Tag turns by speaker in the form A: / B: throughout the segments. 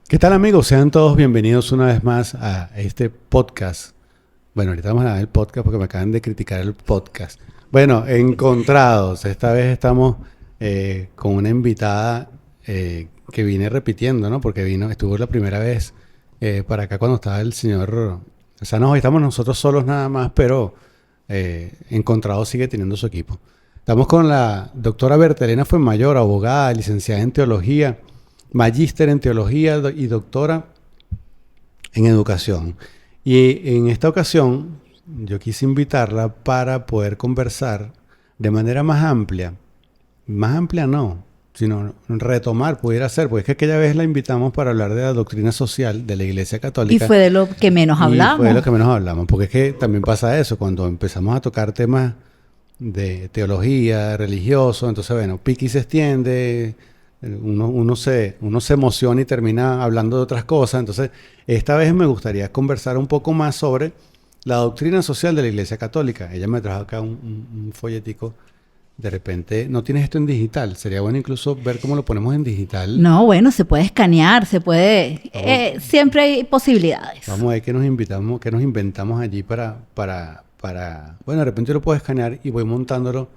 A: ¿Qué tal, amigos? Sean todos bienvenidos una vez más a este podcast. Bueno, ahorita vamos a ver el podcast porque me acaban de criticar el podcast. Bueno, encontrados. Esta vez estamos con una invitada que vine repitiendo, ¿no? Porque estuvo la primera vez para acá cuando estaba el señor... O sea, no, estamos nosotros solos nada más, pero Encontrados sigue teniendo su equipo. Estamos con la doctora Berta Elena Fuenmayor, abogada, licenciada en teología, magíster en teología y doctora en educación. Y en esta ocasión yo quise invitarla para poder conversar de manera más amplia no, sino retomar, pudiera ser, porque es que aquella vez la invitamos para hablar de la doctrina social de la Iglesia Católica.
B: Y fue de lo que menos hablamos.
A: Fue de lo que menos hablamos, porque es que también pasa eso, cuando empezamos a tocar temas de teología, religioso, entonces bueno, piqui se extiende... Uno se emociona y termina hablando de otras cosas. Entonces, esta vez me gustaría conversar un poco más sobre la doctrina social de la Iglesia Católica. Ella me trajo acá un folletico. De repente, ¿no tienes esto en digital? Sería bueno incluso ver cómo lo ponemos en digital.
B: No, bueno, se puede escanear, se puede... siempre hay posibilidades.
A: Vamos a ver qué nos inventamos allí para... Bueno, de repente lo puedo escanear y voy montándolo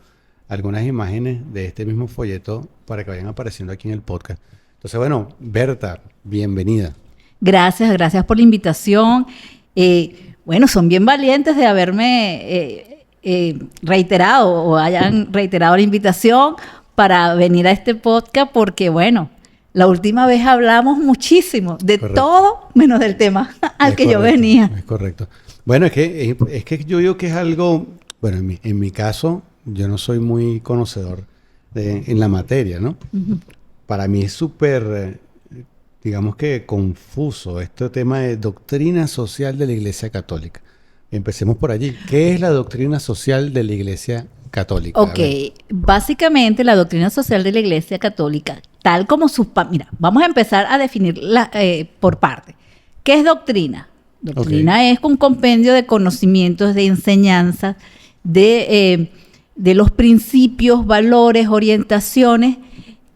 A: algunas imágenes de este mismo folleto para que vayan apareciendo aquí en el podcast. Entonces, bueno, Berta, bienvenida.
B: Gracias por la invitación. Bueno, son bien valientes de haberme reiterado o hayan reiterado la invitación para venir a este podcast porque, bueno, la última vez hablamos muchísimo de todo menos del tema al que yo venía.
A: Es correcto. Bueno, es que yo digo que es algo, bueno, en mi caso... Yo no soy muy conocedor en la materia, ¿no? Uh-huh. Para mí es súper, digamos que confuso este tema de doctrina social de la Iglesia Católica. Empecemos por allí. ¿Qué es la doctrina social de la Iglesia Católica?
B: Ok, básicamente la doctrina social de la Iglesia Católica, tal como mira, vamos a empezar a definirla por parte. ¿Qué es doctrina? Doctrina es un compendio de conocimientos, de enseñanzas, de los principios, valores, orientaciones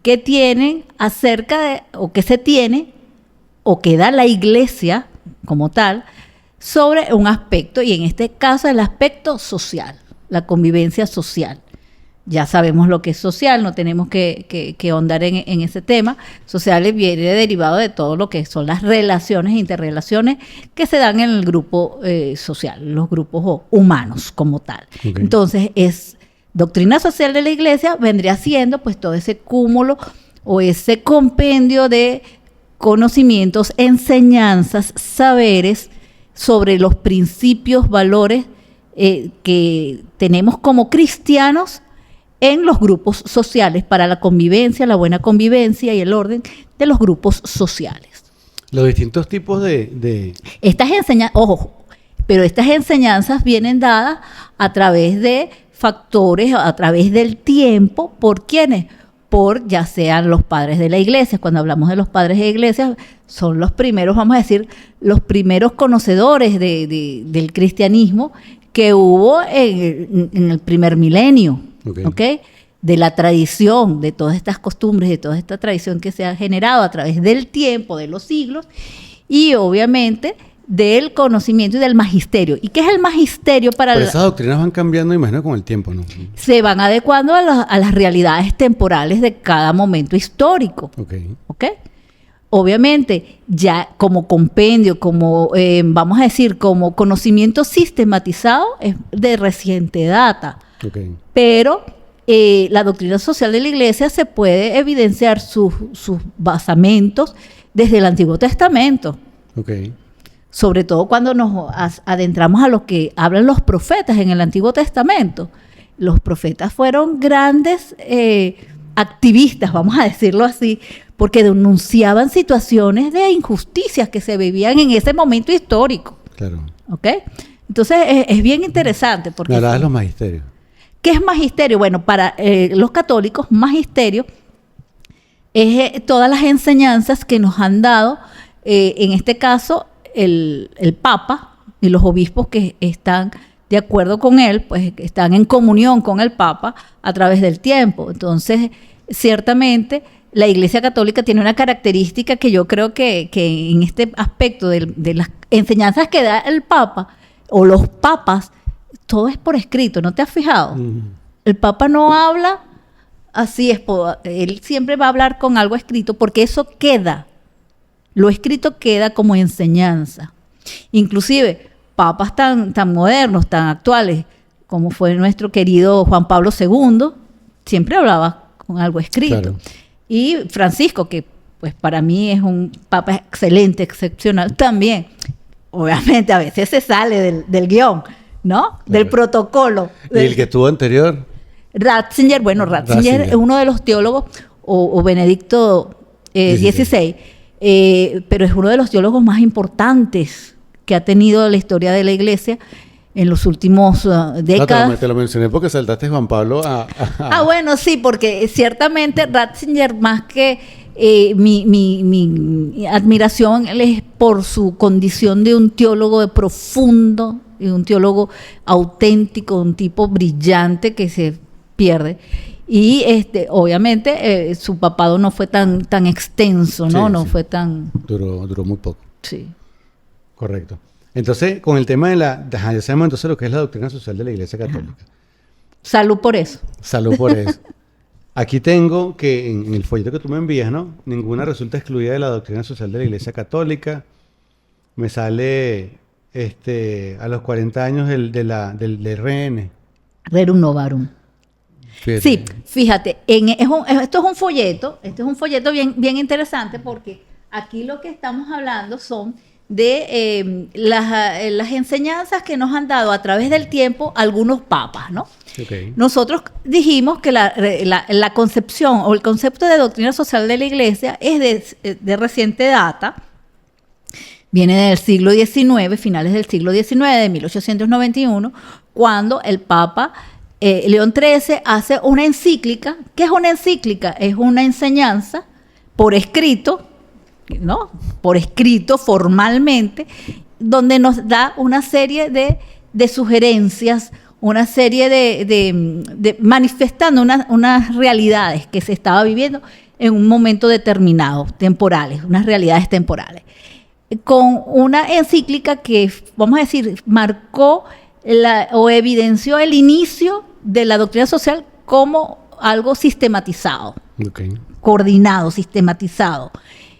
B: que tienen acerca de, o que se tiene, o que da la Iglesia como tal, sobre un aspecto, y en este caso el aspecto social, la convivencia social. Ya sabemos lo que es social, no tenemos que ahondar en ese tema. Social viene derivado de todo lo que son las relaciones, interrelaciones que se dan en el grupo social, los grupos humanos como tal. Okay. Entonces, doctrina social de la Iglesia vendría siendo pues todo ese cúmulo o ese compendio de conocimientos, enseñanzas, saberes sobre los principios, valores que tenemos como cristianos en los grupos sociales para la convivencia, la buena convivencia y el orden de los grupos sociales.
A: Los distintos tipos de...
B: Estas enseñanzas, ojo, pero estas enseñanzas vienen dadas a través de factores, a través del tiempo. ¿Por quiénes? Por ya sean los padres de la Iglesia. Cuando hablamos de los padres de la Iglesia, son los primeros, vamos a decir, los primeros conocedores del cristianismo que hubo en el primer milenio. ¿Okay? De la tradición, de todas estas costumbres, de toda esta tradición que se ha generado a través del tiempo, de los siglos, y obviamente del conocimiento y del magisterio. ¿Y qué es el magisterio para
A: Pero esas doctrinas van cambiando, imagino, con el tiempo, ¿no?
B: Se van adecuando a las realidades temporales de cada momento histórico. ¿Okay? Obviamente, ya como compendio, como vamos a decir, como conocimiento sistematizado, es de reciente data. Pero la doctrina social de la Iglesia se puede evidenciar sus basamentos desde el Antiguo Testamento. Sobre todo cuando nos adentramos a lo que hablan los profetas en el Antiguo Testamento. Los profetas fueron grandes activistas, vamos a decirlo así, porque denunciaban situaciones de injusticias que se vivían en ese momento histórico.
A: Claro.
B: Entonces es bien interesante. Porque
A: me hablabas de los magisterios.
B: ¿Qué es magisterio? Bueno, para los católicos, magisterio es todas las enseñanzas que nos han dado, en este caso, el Papa y los obispos que están de acuerdo con él, pues están en comunión con el Papa a través del tiempo. Entonces, ciertamente, la Iglesia Católica tiene una característica que yo creo que en este aspecto de las enseñanzas que da el Papa o los papas, todo es por escrito, ¿no te has fijado? El Papa no habla así, él siempre va a hablar con algo escrito porque eso queda, lo escrito queda como enseñanza. Inclusive, papas tan modernos, tan actuales, como fue nuestro querido Juan Pablo II, siempre hablaba con algo escrito. Claro. Y Francisco, que pues para mí es un papa excelente, excepcional, también. Obviamente a veces se sale del guión, ¿no? Claro. Del protocolo.
A: ¿Y el que estuvo anterior?
B: Ratzinger, bueno, Ratzinger es uno de los teólogos, o Benedicto XVI, pero es uno de los teólogos más importantes que ha tenido la historia de la Iglesia en los últimos décadas.
A: No, te lo mencioné porque saltaste Juan Pablo a...
B: Bueno, sí, porque ciertamente Ratzinger, más que mi admiración es por su condición de un teólogo de profundo, de un teólogo auténtico, un tipo brillante que se pierde. Y obviamente su papado no fue tan extenso, ¿no? Sí, no fue tan...
A: Duró muy poco.
B: Sí.
A: Correcto. Entonces, con el tema ya sabemos entonces lo que es la doctrina social de la Iglesia Católica.
B: Salud por eso.
A: Salud por eso. Aquí tengo que en el folleto que tú me envías, ¿no? Ninguna resulta excluida de la doctrina social de la Iglesia Católica. Me sale a los 40 años del RN.
B: Rerum Novarum. Fíjate. Sí, fíjate, esto es un folleto, bien interesante porque aquí lo que estamos hablando son de las enseñanzas que nos han dado a través del tiempo algunos papas, ¿no? Okay. Nosotros dijimos que la concepción o el concepto de doctrina social de la Iglesia es de reciente data, viene del siglo XIX, finales del siglo XIX, de 1891, cuando el Papa León XIII hace una encíclica. ¿Qué es una encíclica? Es una enseñanza por escrito, ¿no? Por escrito formalmente, donde nos da una serie de sugerencias, una serie de manifestando unas realidades que se estaba viviendo en un momento determinado, temporales, unas realidades temporales. Con una encíclica que, vamos a decir, marcó o evidenció el inicio de la doctrina social como algo sistematizado, coordinado, sistematizado.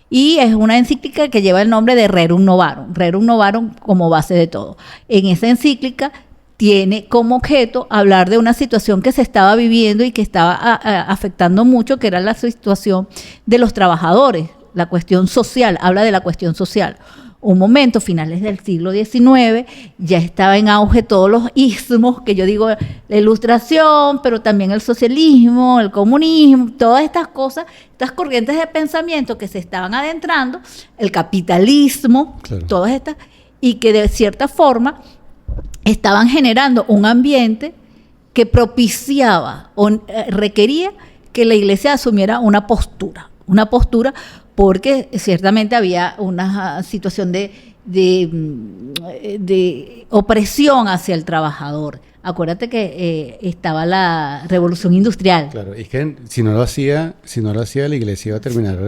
B: Y es una encíclica que lleva el nombre de Rerum Novarum como base de todo. En esa encíclica tiene como objeto hablar de una situación que se estaba viviendo y que estaba afectando mucho, que era la situación de los trabajadores, la cuestión social, habla de la cuestión social. Un momento, finales del siglo XIX, ya estaba en auge todos los ismos, que yo digo, la ilustración, pero también el socialismo, el comunismo, todas estas cosas, estas corrientes de pensamiento que se estaban adentrando, el capitalismo, claro, todas estas, y que de cierta forma estaban generando un ambiente que propiciaba o requería que la Iglesia asumiera una postura porque ciertamente había una situación de opresión hacia el trabajador. Acuérdate que estaba la Revolución Industrial.
A: Claro, es que si no lo hacía la Iglesia iba a terminar...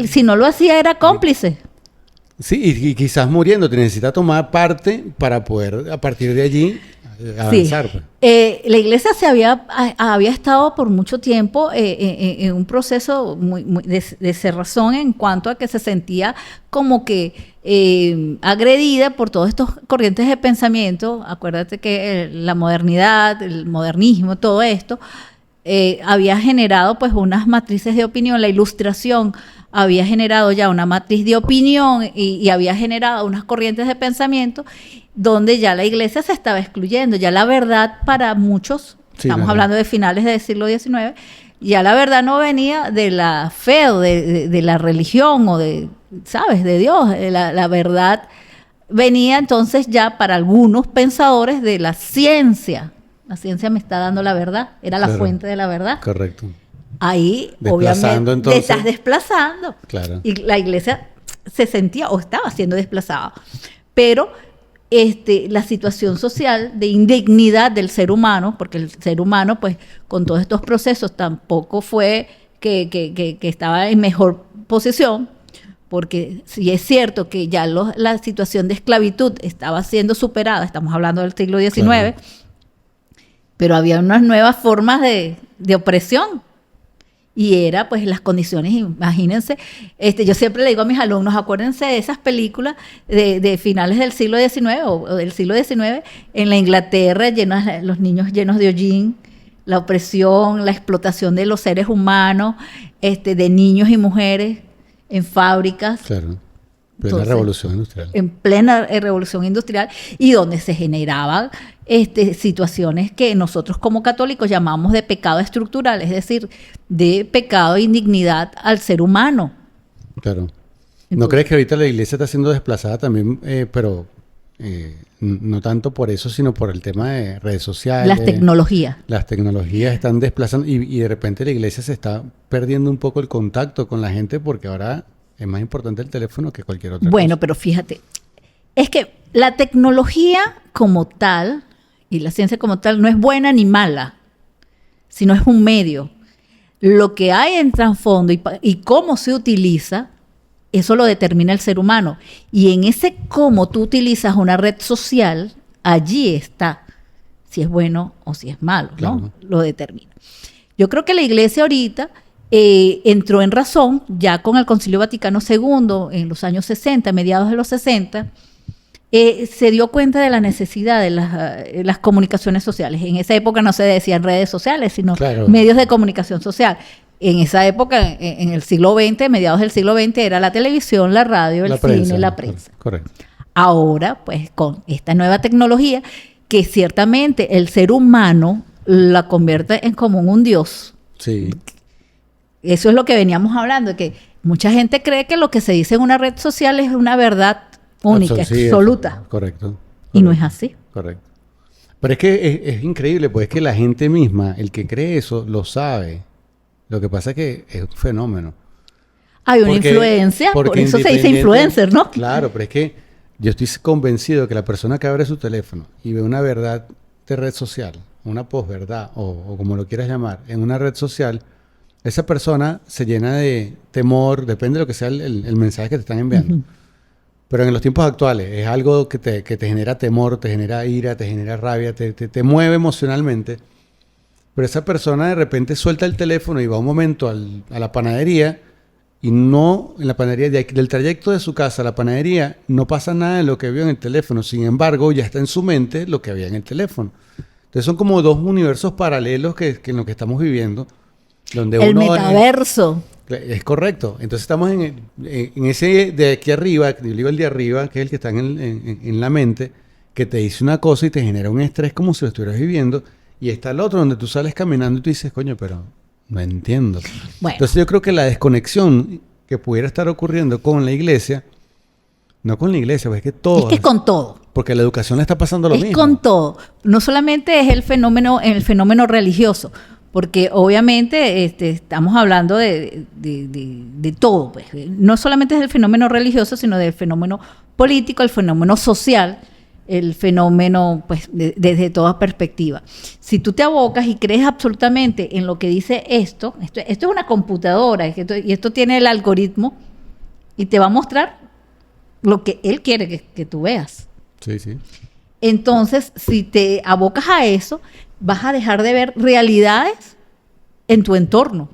B: Si no lo hacía era cómplice.
A: Sí, y quizás muriendo, te necesita tomar parte para poder a partir de allí avanzar.
B: Sí. La Iglesia había estado por mucho tiempo en un proceso muy de cerrazón en cuanto a que se sentía como que agredida por todos estos corrientes de pensamiento. Acuérdate que la modernidad, el modernismo, todo esto había generado pues unas matrices de opinión. La Ilustración había generado ya una matriz de opinión y había generado unas corrientes de pensamiento donde ya la Iglesia se estaba excluyendo. Ya la verdad para muchos, sí, estamos hablando de finales del siglo XIX, ya la verdad no venía de la fe o de la religión o de, ¿sabes?, de Dios. La verdad venía entonces ya para algunos pensadores de la ciencia. La ciencia me está dando la verdad, era la fuente de la verdad.
A: Correcto.
B: Ahí, obviamente, entonces, te estás desplazando. Claro. Y la Iglesia se sentía o estaba siendo desplazada. Pero la situación social de indignidad del ser humano, porque el ser humano, pues, con todos estos procesos tampoco fue que estaba en mejor posición, porque si es cierto que ya la situación de esclavitud estaba siendo superada, estamos hablando del siglo XIX, claro, pero había unas nuevas formas de opresión. Y era, pues, las condiciones, imagínense, yo siempre le digo a mis alumnos, acuérdense de esas películas de finales del siglo XIX o del siglo XIX, en la Inglaterra, los niños llenos de hollín, la opresión, la explotación de los seres humanos, de niños y mujeres en fábricas.
A: Claro. Plena revolución industrial.
B: En plena revolución industrial, y donde se generaban situaciones que nosotros como católicos llamamos de pecado estructural, es decir, de pecado e indignidad al ser humano.
A: Claro. ¿No crees que ahorita la iglesia está siendo desplazada también, pero no tanto por eso, sino por el tema de redes sociales?
B: Las tecnologías.
A: Las tecnologías están desplazando y de repente la iglesia se está perdiendo un poco el contacto con la gente porque ahora es más importante el teléfono que cualquier otra cosa.
B: Bueno, pero fíjate, es que la tecnología como tal y la ciencia como tal no es buena ni mala, sino es un medio. Lo que hay en trasfondo y cómo se utiliza, eso lo determina el ser humano. Y en ese cómo tú utilizas una red social, allí está si es bueno o si es malo, ¿no? Claro. Lo determina. Yo creo que la iglesia ahorita entró en razón ya con el Concilio Vaticano II en los años 60, mediados de los 60, se dio cuenta de la necesidad de las comunicaciones sociales. En esa época no se decían redes sociales, sino claro, medios de comunicación social. En esa época, en el siglo XX, mediados del siglo XX, era la televisión, la radio, el cine, la prensa.
A: Correcto.
B: Ahora, pues, con esta nueva tecnología, que ciertamente el ser humano la convierte en como un dios.
A: Sí.
B: Eso es lo que veníamos hablando, que mucha gente cree que lo que se dice en una red social es una verdad única, sí, absoluta.
A: Correcto.
B: Y no es así.
A: Correcto. Pero es que es increíble, pues es que la gente misma, el que cree eso, lo sabe. Lo que pasa es que es un fenómeno.
B: Hay una influencia, por eso se dice influencer, ¿no?
A: Claro, pero es que yo estoy convencido de que la persona que abre su teléfono y ve una verdad de red social, una posverdad, o como lo quieras llamar, en una red social, esa persona se llena de temor, depende de lo que sea el mensaje que te están enviando. Uh-huh. Pero en los tiempos actuales es algo que te genera temor, te genera ira, te genera rabia, te mueve emocionalmente. Pero esa persona de repente suelta el teléfono y va un momento a la panadería y no, en la panadería, del trayecto de su casa a la panadería, no pasa nada de lo que vio en el teléfono. Sin embargo, ya está en su mente lo que había en el teléfono. Entonces son como dos universos paralelos que en lo que estamos viviendo. Donde
B: el metaverso.
A: Es correcto. Entonces estamos en ese de aquí arriba, yo digo el de arriba, que es el que está en la mente, que te dice una cosa y te genera un estrés como si lo estuvieras viviendo. Y está el otro donde tú sales caminando y tú dices, coño, pero no entiendo. Bueno. Entonces yo creo que la desconexión que pudiera estar ocurriendo con la iglesia, no con la iglesia, pues es que todo.
B: Es que es con todo.
A: Porque la educación le está pasando lo mismo.
B: Es con todo. No solamente es el fenómeno religioso, porque obviamente estamos hablando de todo. Pues. No solamente es el fenómeno religioso, sino del fenómeno político, el fenómeno social, el fenómeno, pues, desde toda perspectiva. Si tú te abocas y crees absolutamente en lo que dice esto es una computadora, y esto tiene el algoritmo, y te va a mostrar lo que él quiere que tú veas.
A: Sí, sí.
B: Entonces, si te abocas a eso, vas a dejar de ver realidades en tu entorno,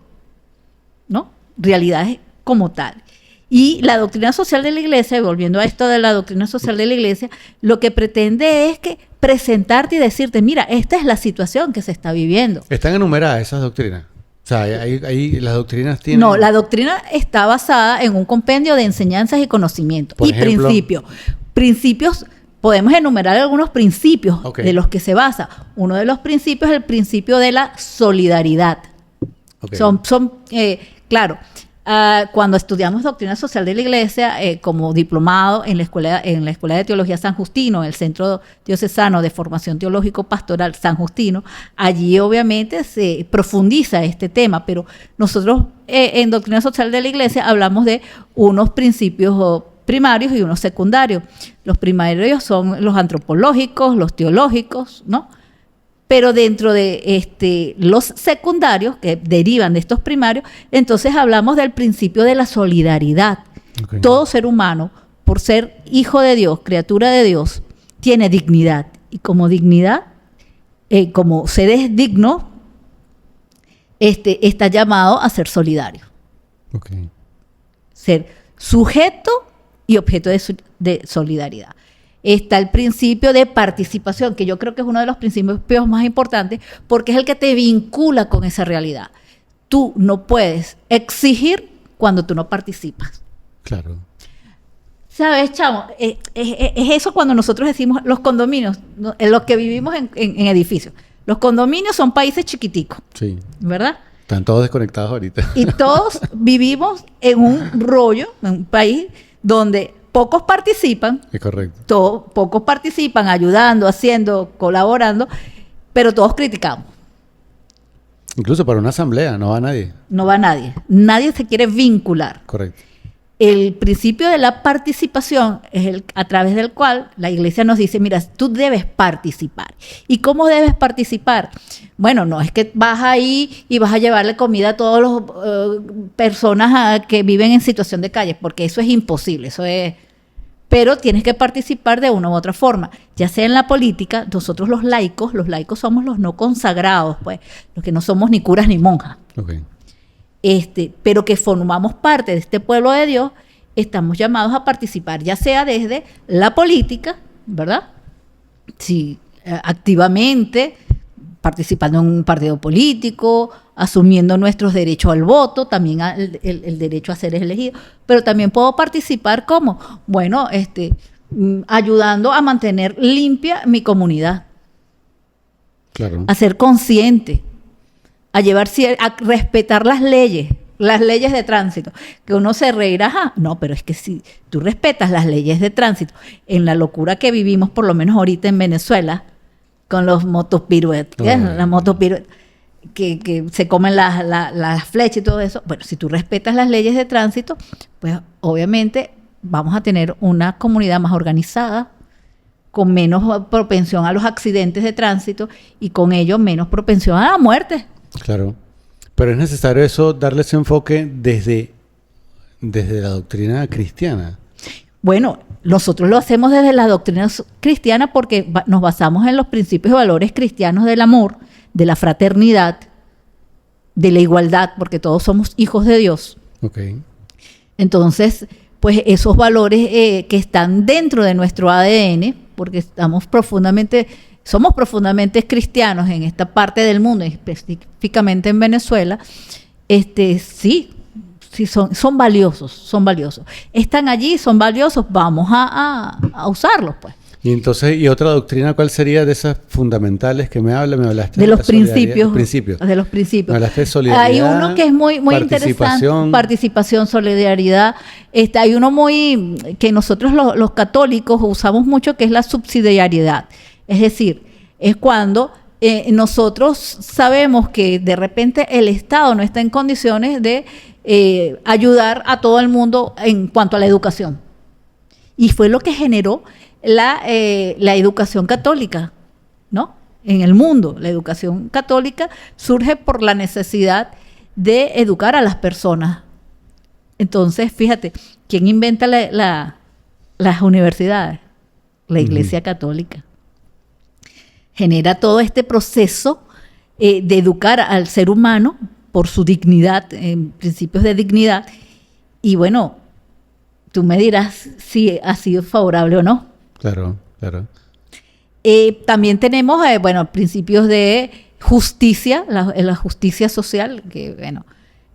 B: ¿no? Realidades como tal. Y la doctrina social de la iglesia, volviendo a esto de la doctrina social de la iglesia, lo que pretende es que presentarte y decirte, mira, esta es la situación que se está viviendo.
A: ¿Están enumeradas esas doctrinas? O sea, ahí las doctrinas tienen...
B: No, la doctrina está basada en un compendio de enseñanzas y conocimientos. Por ejemplo, principios, podemos enumerar algunos principios de los que se basa. Uno de los principios es el principio de la solidaridad. Okay. Claro, cuando estudiamos doctrina social de la iglesia como diplomado en la Escuela de Teología San Justino, el Centro Diocesano de Formación Teológico Pastoral San Justino, allí obviamente se profundiza este tema, pero nosotros en doctrina social de la iglesia hablamos de unos principios primarios y unos secundarios. Los primarios son los antropológicos, los teológicos, ¿no? Pero dentro de los secundarios, que derivan de estos primarios, entonces hablamos del principio de la solidaridad.
A: Okay.
B: Todo ser humano, por ser hijo de Dios, criatura de Dios, tiene dignidad. Y como dignidad, como seres dignos, está llamado a ser solidario.
A: Okay.
B: Ser sujeto y objeto de solidaridad. Está el principio de participación, que yo creo que es uno de los principios más importantes, porque es el que te vincula con esa realidad. Tú no puedes exigir cuando tú no participas.
A: Claro.
B: ¿Sabes, chamo? Es eso cuando nosotros decimos los condominios, ¿no? En los que vivimos en edificios. Los condominios son países chiquiticos,
A: Sí.
B: ¿verdad?
A: Están todos desconectados ahorita.
B: Y todos vivimos en un rollo, en un país donde pocos participan.
A: Es correcto.
B: Pocos participan ayudando, haciendo, colaborando, pero todos criticamos.
A: Incluso para una asamblea no va nadie.
B: No va nadie. Nadie se quiere vincular.
A: Correcto.
B: El principio de la participación es a través del cual la iglesia nos dice, mira, tú debes participar. ¿Y cómo debes participar? Bueno, no es que vas ahí y vas a llevarle comida a todas las personas que viven en situación de calle, porque eso es imposible, pero tienes que participar de una u otra forma, ya sea en la política. Nosotros los laicos somos los no consagrados, pues, los que no somos ni curas ni monjas.
A: Okay.
B: Pero que formamos parte de este pueblo de Dios, estamos llamados a participar, ya sea desde la política, ¿verdad? Sí, activamente, participando en un partido político, asumiendo nuestros derechos al voto, también el derecho a ser elegido, pero también puedo participar como, bueno, ayudando a mantener limpia mi comunidad,
A: Claro.
B: a ser consciente, a respetar las leyes de tránsito, que uno se reirá, ajá, no, pero es que si tú respetas las leyes de tránsito, en la locura que vivimos, por lo menos ahorita en Venezuela, con los motopiruetas, las motopiruetas, que se comen las flechas y todo eso, bueno, si tú respetas las leyes de tránsito, pues obviamente vamos a tener una comunidad más organizada, con menos propensión a los accidentes de tránsito y con ello menos propensión a la muerte.
A: Claro. Pero es necesario eso, darle ese enfoque desde la doctrina cristiana.
B: Bueno, nosotros lo hacemos desde la doctrina cristiana porque nos basamos en los principios y valores cristianos del amor, de la fraternidad, de la igualdad, porque todos somos hijos de Dios.
A: Okay.
B: Entonces, pues esos valores que están dentro de nuestro ADN, porque somos profundamente cristianos en esta parte del mundo, específicamente en Venezuela, sí, son valiosos. Están allí, son valiosos, vamos a usarlos, pues.
A: Y entonces, ¿y otra doctrina cuál sería de esas fundamentales que me hablaste?
B: De los principios.
A: De
B: los principios.
A: Me hablaste de solidaridad.
B: Hay uno que es muy interesante. Participación, solidaridad. Hay uno que nosotros los católicos usamos mucho, que es la subsidiariedad. Es decir, es cuando nosotros sabemos que de repente el Estado no está en condiciones de ayudar a todo el mundo en cuanto a la educación. Y fue lo que generó la educación católica, ¿no? En el mundo, la educación católica surge por la necesidad de educar a las personas. Entonces, fíjate, ¿quién inventa las universidades? La Iglesia Católica. Genera todo este proceso de educar al ser humano por su dignidad, principios de dignidad. Y bueno, tú me dirás si ha sido favorable o no.
A: Claro.
B: También tenemos, principios de justicia, la justicia social, que bueno,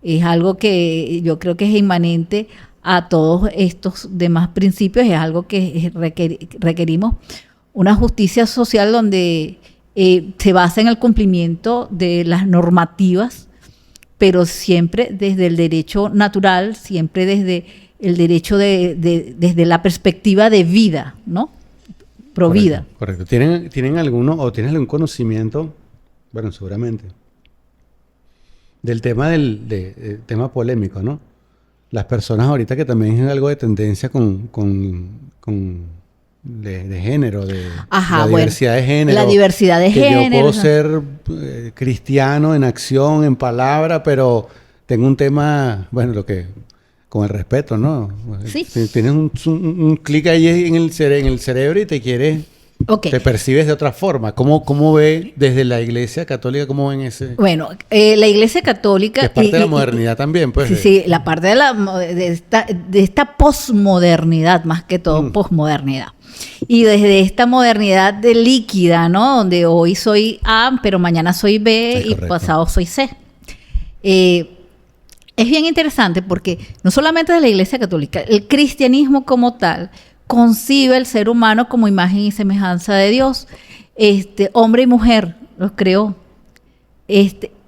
B: es algo que yo creo que es inmanente a todos estos demás principios, es algo que requerimos una justicia social donde se basa en el cumplimiento de las normativas, pero siempre desde el derecho natural, siempre desde el derecho desde la perspectiva de vida, ¿no? Pro vida.
A: Correcto. ¿Tienen alguno o tienes algún conocimiento, bueno, seguramente, del tema tema polémico, ¿no? Las personas ahorita que también es algo de tendencia con de género, de
B: Ajá,
A: la diversidad de género.
B: La diversidad de
A: que
B: género.
A: Yo puedo ser cristiano en acción, en palabra, pero tengo un tema, bueno, con el respeto, ¿no?
B: Sí.
A: Tienes un clic ahí en el cerebro y te quieres...
B: Okay.
A: Te percibes de otra forma. ¿Cómo ve desde la Iglesia Católica, cómo ven ese?
B: Bueno, la Iglesia Católica...
A: Que es parte de la modernidad también, pues.
B: Sí, la parte de esta posmodernidad, más que todo, posmodernidad. Y desde esta modernidad de líquida, ¿no? Donde hoy soy A, pero mañana soy B y pasado soy C. Es bien interesante porque no solamente de la Iglesia Católica, el cristianismo como tal concibe el ser humano como imagen y semejanza de Dios. Hombre y mujer los creó.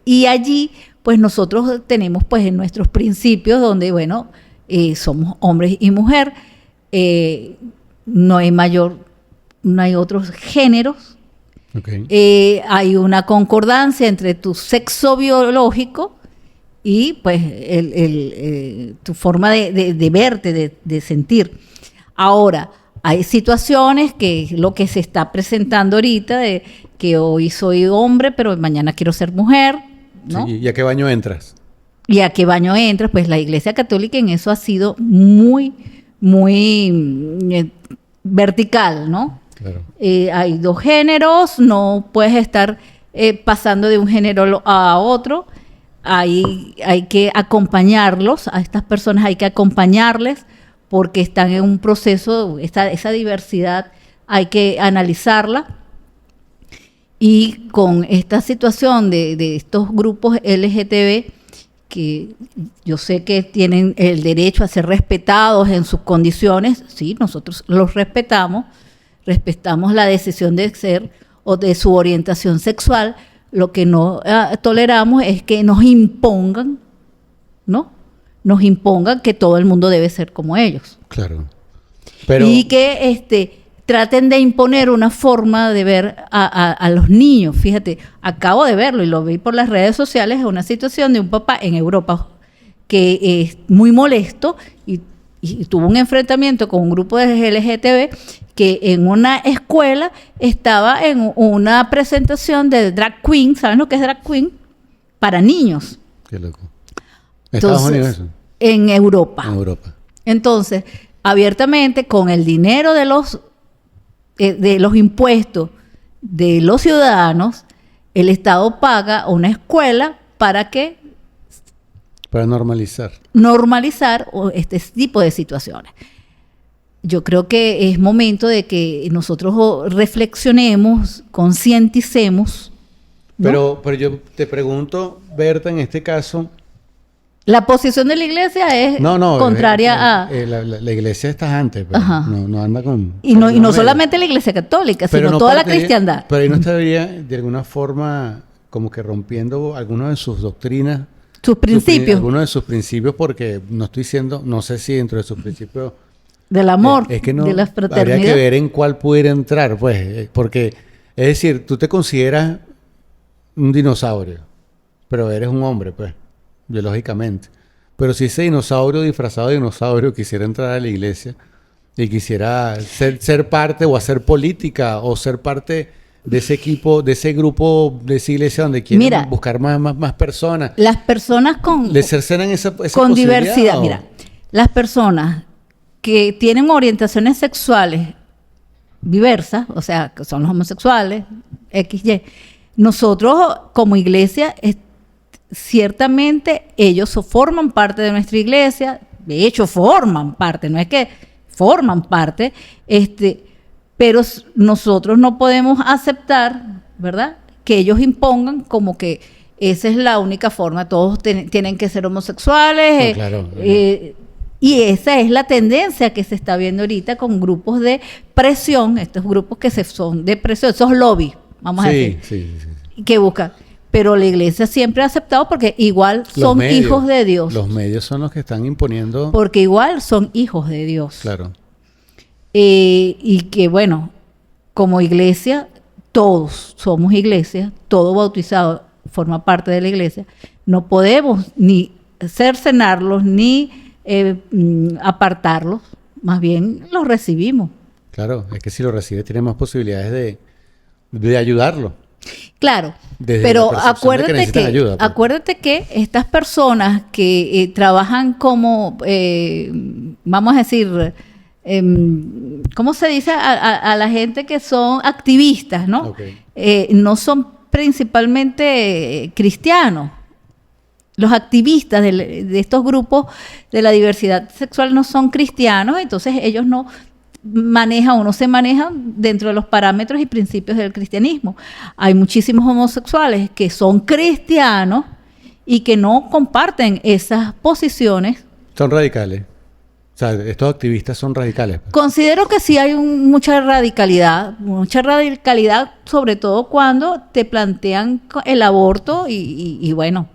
B: Y allí, pues nosotros tenemos pues en nuestros principios donde, bueno, somos hombres y mujer. No hay otros géneros.
A: Okay.
B: Hay una concordancia entre tu sexo biológico y pues tu forma de verte, de sentir. Ahora, hay situaciones que es lo que se está presentando ahorita, de que hoy soy hombre, pero mañana quiero ser mujer, ¿no?
A: Sí, ¿y a qué baño entras?
B: ¿Y a qué baño entras? Pues la Iglesia Católica en eso ha sido muy, muy vertical, ¿no?
A: Claro.
B: Hay dos géneros, no puedes estar pasando de un género a otro. Hay que acompañarlos, a estas personas hay que acompañarles, porque están en un proceso, esa diversidad hay que analizarla. Y con esta situación de estos grupos LGTB, que yo sé que tienen el derecho a ser respetados en sus condiciones, sí, nosotros los respetamos la decisión de ser o de su orientación sexual. Lo que no toleramos es que nos impongan, ¿no? Nos impongan que todo el mundo debe ser como ellos.
A: Claro.
B: Y que traten de imponer una forma de ver a los niños. Fíjate, acabo de verlo y lo vi por las redes sociales, una situación de un papá en Europa que es muy molesto y tuvo un enfrentamiento con un grupo de LGTB que en una escuela estaba en una presentación de drag queen. ¿Saben lo que es drag queen? Para niños.
A: Qué loco. ¿Estados Unidos eso?
B: En Europa.
A: En Europa.
B: Entonces, abiertamente, con el dinero de los impuestos de los ciudadanos, el Estado paga una escuela para normalizar este tipo de situaciones. Yo creo que es momento de que nosotros reflexionemos, concienticemos, ¿no?
A: Pero yo te pregunto, Berta, en este caso...
B: La posición de la Iglesia es contraria a...
A: La Iglesia está antes, pero no anda con...
B: Y no solamente la Iglesia Católica, sino toda la cristiandad.
A: Pero ahí no estaría, de alguna forma, como que rompiendo algunas de sus doctrinas.
B: Sus principios.
A: Algunos de sus principios, porque no sé si dentro de sus principios...
B: Del amor,
A: es que no,
B: de la fraternidad.
A: Habría que ver en cuál pudiera entrar, pues. Porque, es decir, tú te consideras un dinosaurio, pero eres un hombre, pues, biológicamente. Pero si ese dinosaurio disfrazado de dinosaurio quisiera entrar a la iglesia y quisiera ser parte o hacer política o ser parte de ese equipo, de ese grupo, de esa iglesia donde quieren buscar más personas.
B: Las personas con...
A: ¿Les cercenan esa
B: con diversidad. Mira, las personas que tienen orientaciones sexuales diversas, o sea, que son los homosexuales, XY, nosotros como iglesia, ciertamente ellos forman parte de nuestra iglesia, de hecho forman parte, no es que forman parte, pero nosotros no podemos aceptar, ¿verdad?, que ellos impongan como que esa es la única forma, todos tienen que ser homosexuales.
A: No, claro.
B: Y esa es la tendencia que se está viendo ahorita con grupos de presión, estos grupos que son de presión, esos lobbies, vamos a decir, que buscan. Pero la iglesia siempre ha aceptado porque igual son hijos de Dios.
A: Los medios son los que están imponiendo.
B: Porque igual son hijos de Dios.
A: Claro.
B: Y que bueno, como iglesia, todos somos iglesia, todo bautizado forma parte de la iglesia. No podemos ni cercenarlos ni apartarlos, más bien los recibimos.
A: Claro, es que si lo recibe tiene más posibilidades de ayudarlo.
B: Claro,
A: Desde
B: pero
A: la percepción de que necesitan ayuda, pues.
B: acuérdate que estas personas que trabajan como, vamos a decir, ¿cómo se dice a la gente que son activistas, ¿no?
A: Okay.
B: No son principalmente cristianos. Los activistas de estos grupos de la diversidad sexual no son cristianos, entonces ellos no manejan o no se manejan dentro de los parámetros y principios del cristianismo. Hay muchísimos homosexuales que son cristianos y que no comparten esas posiciones.
A: Son radicales. O sea, estos activistas son radicales.
B: Considero que sí hay mucha radicalidad sobre todo cuando te plantean el aborto y bueno,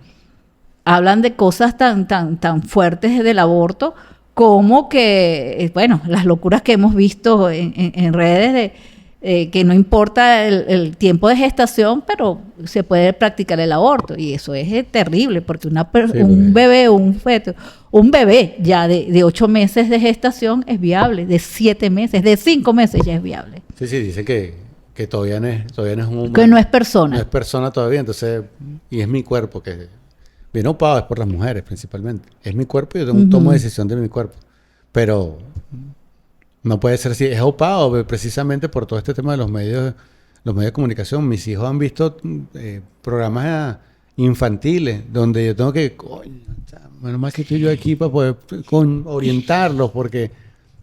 B: hablan de cosas tan fuertes del aborto como que, bueno, las locuras que hemos visto en redes de que no importa el tiempo de gestación, pero se puede practicar el aborto. Y eso es terrible, porque un bebé o un feto, un bebé ya de 8 meses de gestación es viable, de 7 meses, de 5 meses ya es viable.
A: Sí, dice que todavía no es un humano.
B: Que no es persona.
A: No es persona todavía, entonces, y es mi cuerpo que viene opado, es por las mujeres principalmente. Es mi cuerpo y yo tomo decisión de mi cuerpo. Pero no puede ser así. Es opado precisamente por todo este tema de los medios de comunicación. Mis hijos han visto programas infantiles donde yo tengo que, coño, menos mal que estoy yo aquí para poder orientarlos, porque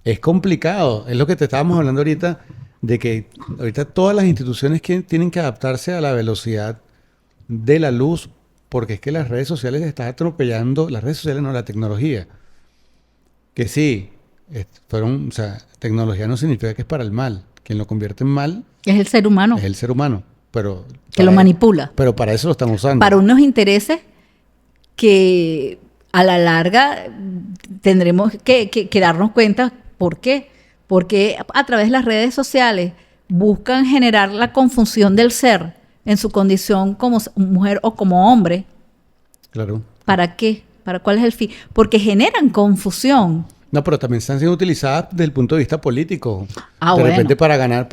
A: es complicado. Es lo que te estábamos hablando ahorita, de que ahorita todas las instituciones tienen que adaptarse a la velocidad de la luz, porque es que las redes sociales están atropellando, las redes sociales no, la tecnología. Que sí, o sea, tecnología no significa que es para el mal. Quien lo convierte en mal
B: es el ser humano.
A: Es el ser humano, pero
B: que lo manipula.
A: Pero para eso lo están usando.
B: Para unos intereses que a la larga tendremos que darnos cuenta. ¿Por qué? Porque a través de las redes sociales buscan generar la confusión del ser en su condición como mujer o como hombre.
A: Claro.
B: ¿Para qué? ¿Para cuál es el fin? Porque generan confusión.
A: No, pero también están siendo utilizadas desde el punto de vista político. De
B: bueno.
A: repente para ganar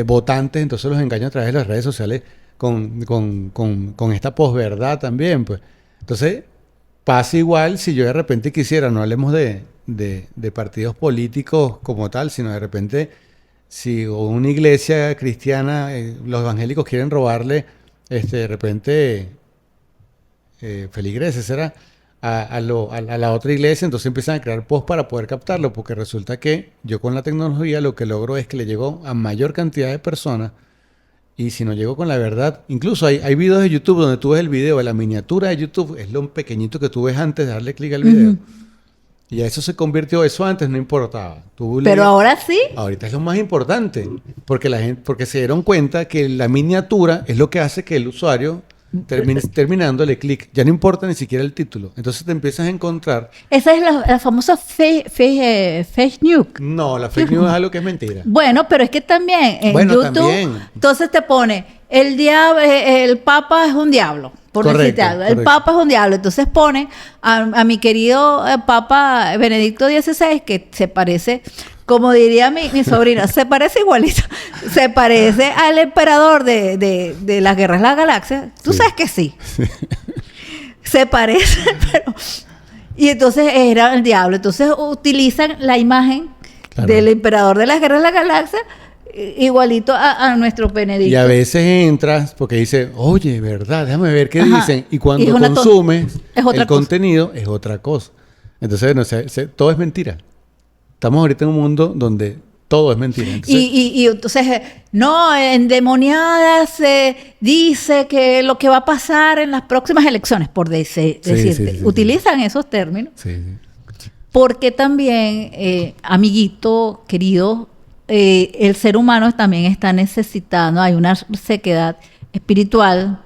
A: votantes, entonces los engañan a través de las redes sociales con esta posverdad también, pues. Entonces, pasa igual si yo de repente quisiera, no hablemos de partidos políticos como tal, sino de repente, si una iglesia cristiana, los evangélicos quieren robarle, de repente, feligreses, ¿será? A la otra iglesia, entonces empiezan a crear posts para poder captarlo, porque resulta que yo con la tecnología lo que logro es que le llego a mayor cantidad de personas, y si no llego con la verdad, incluso hay videos de YouTube donde tú ves el video, la miniatura de YouTube es lo pequeñito que tú ves antes de darle clic al video. Y a eso se convirtió, eso antes no importaba.
B: Pero ahora sí.
A: Ahorita es lo más importante, porque se dieron cuenta que la miniatura es lo que hace que el usuario terminándole clic. Ya no importa ni siquiera el título. Entonces te empiezas a encontrar.
B: Esa es la famosa fake news.
A: No, la fake news es algo que es mentira.
B: Bueno, pero es que también en YouTube,
A: también.
B: Entonces te pone, el Papa es un diablo, por decirte algo. El Papa es un diablo. Entonces ponen a mi querido Papa Benedicto XVI, que se parece, como diría mi sobrina, se parece igualito. Se parece al emperador de las guerras de las galaxias. Tú sabes que sí. Se parece, pero... Y entonces era el diablo. Entonces utilizan la imagen del emperador de las guerras de las galaxias igualito a nuestro Benedicto.
A: Y a veces entras porque dice, oye, verdad, déjame ver qué dicen. Y cuando consumes el contenido es otra cosa. Entonces, no sé, todo es mentira. Estamos ahorita en un mundo donde todo es mentira.
B: Entonces, no, endemoniada se dice que lo que va a pasar en las próximas elecciones, por decirte. Sí, utilizan esos términos. Sí. Porque también, amiguito, querido, el ser humano también está necesitando, hay una sequedad espiritual,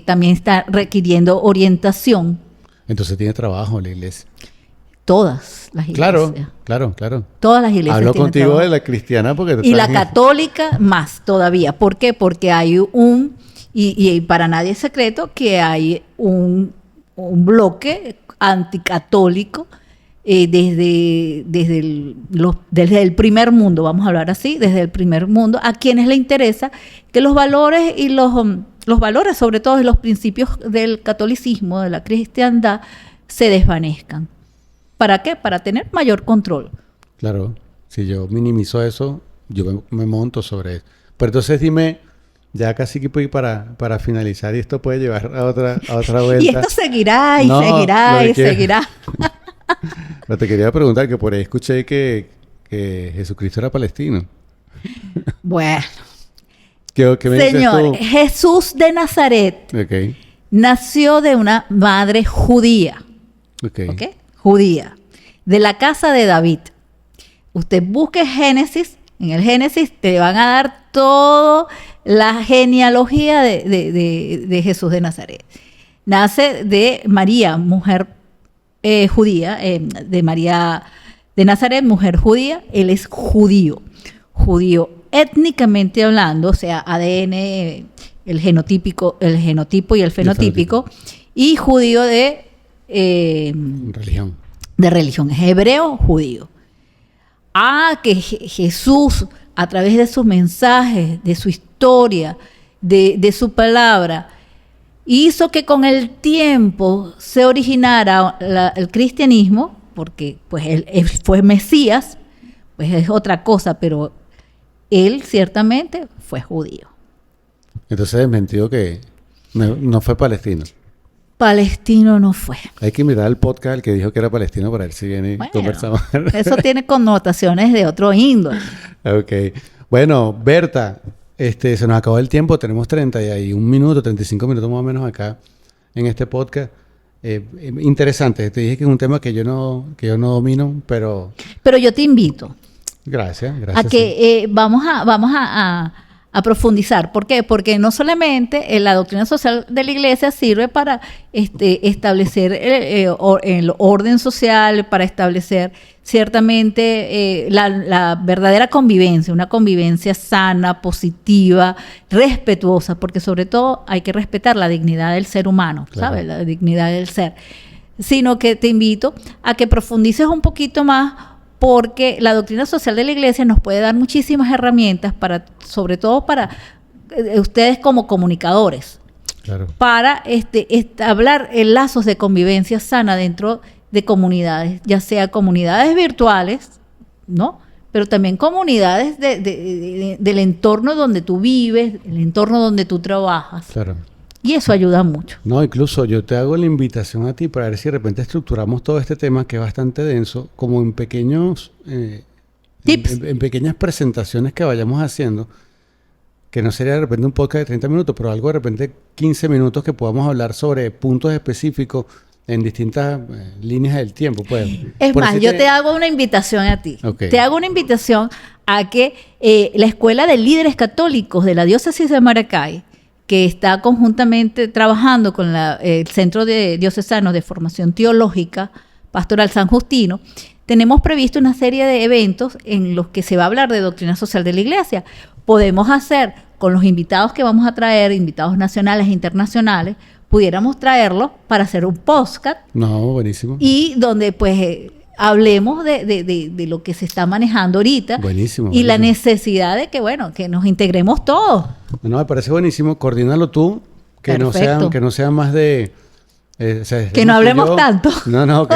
B: también está requiriendo orientación.
A: Entonces tiene trabajo la iglesia.
B: Todas las iglesias.
A: Claro.
B: Todas las iglesias.
A: Hablo contigo trabajo. De la cristiana porque
B: y la católica más todavía. ¿Por qué? Porque hay y para nadie es secreto que hay un bloque anticatólico desde el primer mundo, vamos a hablar así, desde el primer mundo, a quienes le interesa que los valores y los valores, sobre todo, y los principios del catolicismo, de la cristiandad, se desvanezcan. ¿Para qué? Para tener mayor control.
A: Claro, si yo minimizo eso, yo me monto sobre eso. Pero entonces dime, ya casi que puedo ir para finalizar, y esto puede llevar a otra vuelta.
B: Y esto seguirá y
A: No,
B: seguirá y seguirá.
A: Pero te quería preguntar, que por ahí escuché que Jesucristo era palestino.
B: Bueno.
A: ¿Qué me dices
B: Señor,
A: tú?
B: Jesús de Nazaret
A: Ok.
B: nació de una madre judía.
A: Ok.
B: ¿Ok? Judía. De la casa de David. Usted busque Génesis. En el Génesis te van a dar toda la genealogía de Jesús de Nazaret. Nace de María, mujer judía, de María de Nazaret, mujer judía. Él es judío. Judío étnicamente hablando, o sea, ADN, el genotipo y el fenotípico, y judío de
A: Religión.
B: De religión, es hebreo judío. Que Jesús, a través de sus mensajes, de su historia, de su palabra, hizo que con el tiempo se originara el cristianismo, porque pues él fue Mesías, pues es otra cosa, pero él ciertamente fue judío.
A: Entonces desmentido que no fue palestino.
B: Palestino no fue.
A: Hay que mirar el podcast al que dijo que era palestino para ver si viene y
B: Bueno,
A: conversamos.
B: eso tiene connotaciones de otro índole.
A: Ok. Bueno, Berta, se nos acabó el tiempo. Tenemos 31 minutos, 35 minutos más o menos acá en este podcast. Interesante. Te dije que es un tema que yo no domino, pero...
B: Pero yo te invito
A: Gracias.
B: a que vamos a profundizar. ¿Por qué? Porque no solamente la doctrina social de la Iglesia sirve para establecer el orden social, para establecer ciertamente la verdadera convivencia, una convivencia sana, positiva, respetuosa, porque sobre todo hay que respetar la dignidad del ser humano,
A: Claro.
B: ¿sabes? La dignidad del ser. Sino que te invito a que profundices un poquito más, porque la doctrina social de la Iglesia nos puede dar muchísimas herramientas sobre todo para ustedes como comunicadores,
A: Claro.
B: para establecer lazos de convivencia sana dentro de comunidades, ya sea comunidades virtuales, ¿no? Pero también comunidades del entorno donde tú vives, el entorno donde tú trabajas.
A: Claro.
B: Y eso ayuda mucho.
A: No, incluso yo te hago la invitación a ti para ver si de repente estructuramos todo este tema, que es bastante denso, como en pequeños
B: Tips.
A: en pequeñas presentaciones que vayamos haciendo, que no sería de repente un podcast de 30 minutos, pero algo de repente 15 minutos que podamos hablar sobre puntos específicos en distintas líneas del tiempo. Pues.
B: Es
A: Por
B: más,
A: así
B: yo te hago una invitación a ti.
A: Ok.
B: Te hago una invitación a que la Escuela de Líderes Católicos de la Diócesis de Maracay, que está conjuntamente trabajando con el Centro de Diocesanos de Formación Teológica Pastoral San Justino, tenemos previsto una serie de eventos en los que se va a hablar de doctrina social de la Iglesia. Podemos hacer con los invitados que vamos a traer, invitados nacionales e internacionales, pudiéramos traerlos para hacer un podcast
A: No, buenísimo.
B: y donde pues hablemos de lo que se está manejando ahorita.
A: Buenísimo.
B: Y la
A: buenísimo.
B: necesidad de que, bueno, que nos integremos todos.
A: No, me parece buenísimo. Coordínalo tú, que
B: Perfecto.
A: no sean más de...
B: Que no hablemos tanto.
A: No,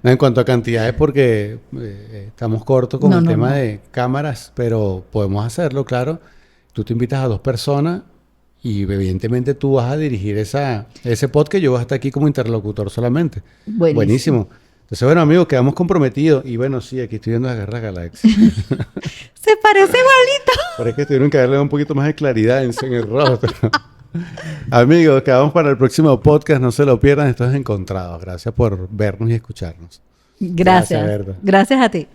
A: en cuanto a cantidades, porque estamos cortos con el tema de cámaras, pero podemos hacerlo, claro. Tú te invitas a 2 personas y evidentemente tú vas a dirigir ese podcast, yo voy a estar aquí como interlocutor solamente. Buenísimo. Entonces, bueno, amigos, quedamos comprometidos. Y bueno, sí, aquí estoy viendo la Guerra Galaxia.
B: Se parece igualito.
A: Pero es que tuvieron que darle un poquito más de claridad en el rostro. Amigos, quedamos para el próximo podcast. No se lo pierdan. Esto es Encontrados. Gracias por vernos y escucharnos.
B: Gracias.
A: Berta.
B: Gracias a ti.